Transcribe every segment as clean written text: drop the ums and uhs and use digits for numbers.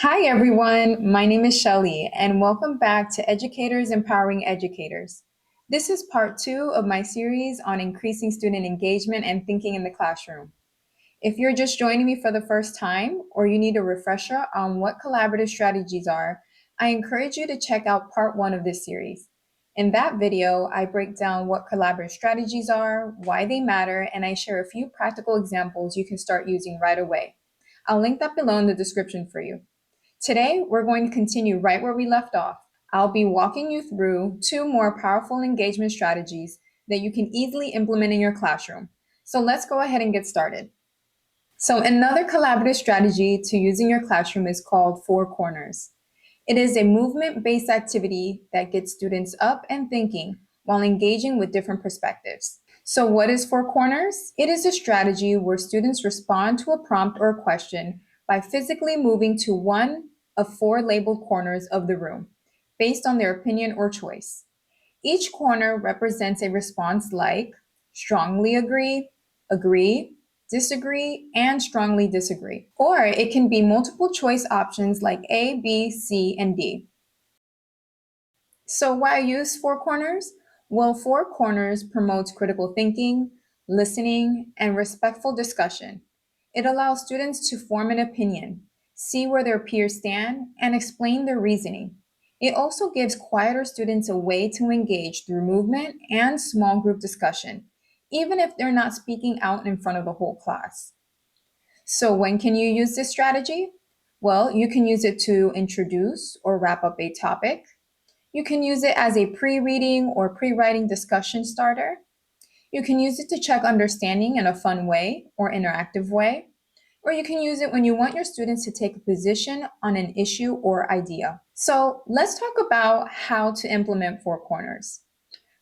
Hi, everyone. My name is Shelly, and welcome back to Educators Empowering Educators. This is part two of my series on increasing student engagement and thinking in the classroom. If you're just joining me for the first time, or you need a refresher on what collaborative strategies are, I encourage you to check out part one of this series. In that video, I break down what collaborative strategies are, why they matter, and I share a few practical examples you can start using right away. I'll link that below in the description for you. Today, we're going to continue right where we left off. I'll be walking you through two more powerful engagement strategies that you can easily implement in your classroom. So let's go ahead and get started. So another collaborative strategy to use in your classroom is called Four Corners. It is a movement-based activity that gets students up and thinking while engaging with different perspectives. So what is Four Corners? It is a strategy where students respond to a prompt or a question by physically moving to one of four labeled corners of the room, based on their opinion or choice. Each corner represents a response like strongly agree, disagree, and strongly disagree. Or it can be multiple choice options like A, B, C, and D. So why use Four Corners? Well, Four Corners promotes critical thinking, listening, and respectful discussion. It allows students to form an opinion, see where their peers stand, and explain their reasoning. It also gives quieter students a way to engage through movement and small group discussion, even if they're not speaking out in front of the whole class. So when can you use this strategy? Well, you can use it to introduce or wrap up a topic. You can use it as a pre-reading or pre-writing discussion starter. You can use it to check understanding in a fun way or interactive way. Or you can use it when you want your students to take a position on an issue or idea. So let's talk about how to implement Four Corners.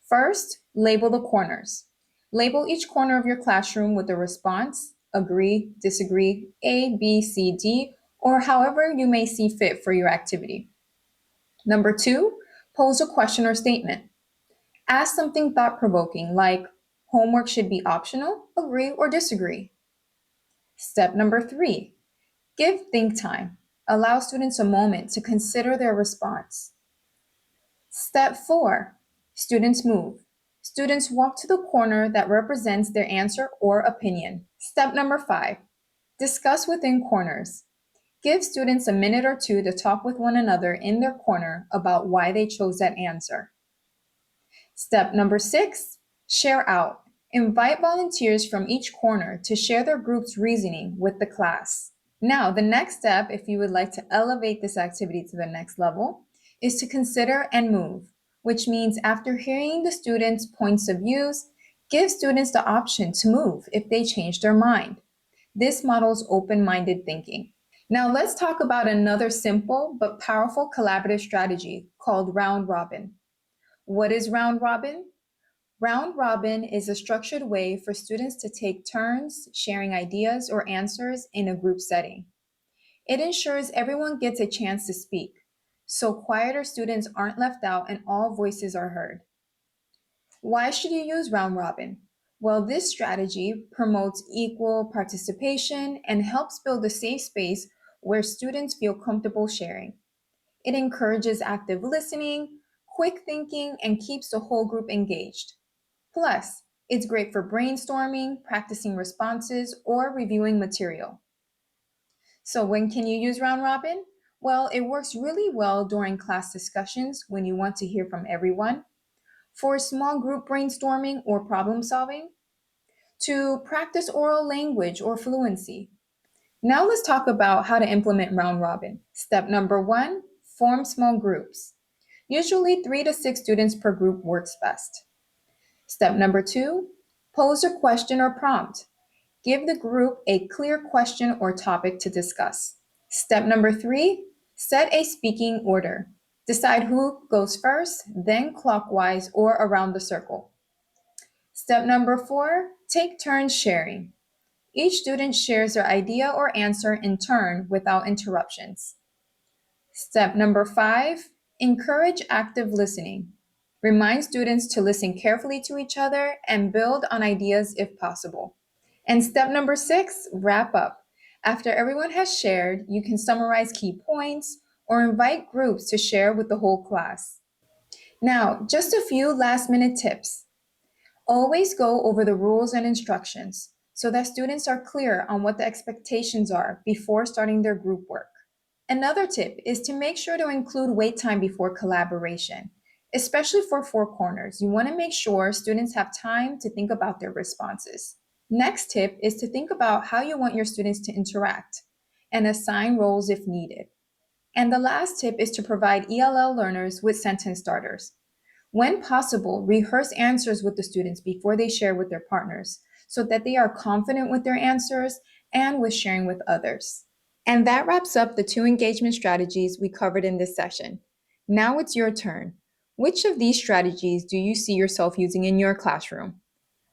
First, label the corners. Label each corner of your classroom with a response, agree, disagree, A, B, C, D, or however you may see fit for your activity. Number two, pose a question or statement. Ask something thought-provoking like, homework should be optional, agree or disagree. Step number three, give think time. Allow students a moment to consider their response. Step four, students move. Students walk to the corner that represents their answer or opinion. Step number five, discuss within corners. Give students a minute or two to talk with one another in their corner about why they chose that answer. Step number six, share out. Invite volunteers from each corner to share their group's reasoning with the class. Now, the next step, if you would like to elevate this activity to the next level, is to consider and move, which means after hearing the students' points of views, give students the option to move if they change their mind. This models open-minded thinking. Now let's talk about another simple but powerful collaborative strategy called round robin. What is round robin? Round robin is a structured way for students to take turns sharing ideas or answers in a group setting. It ensures everyone gets a chance to speak, so quieter students aren't left out and all voices are heard. Why should you use round robin? Well, this strategy promotes equal participation and helps build a safe space where students feel comfortable sharing. It encourages active listening, quick thinking, and keeps the whole group engaged. Plus, it's great for brainstorming, practicing responses, or reviewing material. So when can you use round robin? Well, it works really well during class discussions when you want to hear from everyone, for small group brainstorming or problem solving, to practice oral language or fluency. Now let's talk about how to implement round robin. Step number one, form small groups. Usually 3 to 6 students per group works best. Step number two, pose a question or prompt. Give the group a clear question or topic to discuss. Step number three, set a speaking order. Decide who goes first, then clockwise or around the circle. Step number four, take turns sharing. Each student shares their idea or answer in turn without interruptions. Step number five, encourage active listening. Remind students to listen carefully to each other and build on ideas if possible. And step number six, wrap up. After everyone has shared, you can summarize key points or invite groups to share with the whole class. Now, just a few last-minute tips. Always go over the rules and instructions so that students are clear on what the expectations are before starting their group work. Another tip is to make sure to include wait time before collaboration, especially for Four Corners. You want to make sure students have time to think about their responses. Next tip is to think about how you want your students to interact and assign roles if needed. And the last tip is to provide ELL learners with sentence starters. When possible, rehearse answers with the students before they share with their partners so that they are confident with their answers and with sharing with others. And that wraps up the 2 engagement strategies we covered in this session. Now it's your turn. Which of these strategies do you see yourself using in your classroom?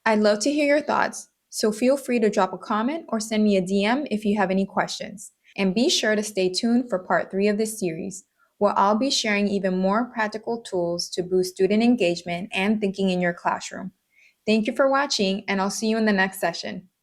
I'd love to hear your thoughts, so feel free to drop a comment or send me a DM if you have any questions. And be sure to stay tuned for part 3 of this series, where I'll be sharing even more practical tools to boost student engagement and thinking in your classroom. Thank you for watching, and I'll see you in the next session.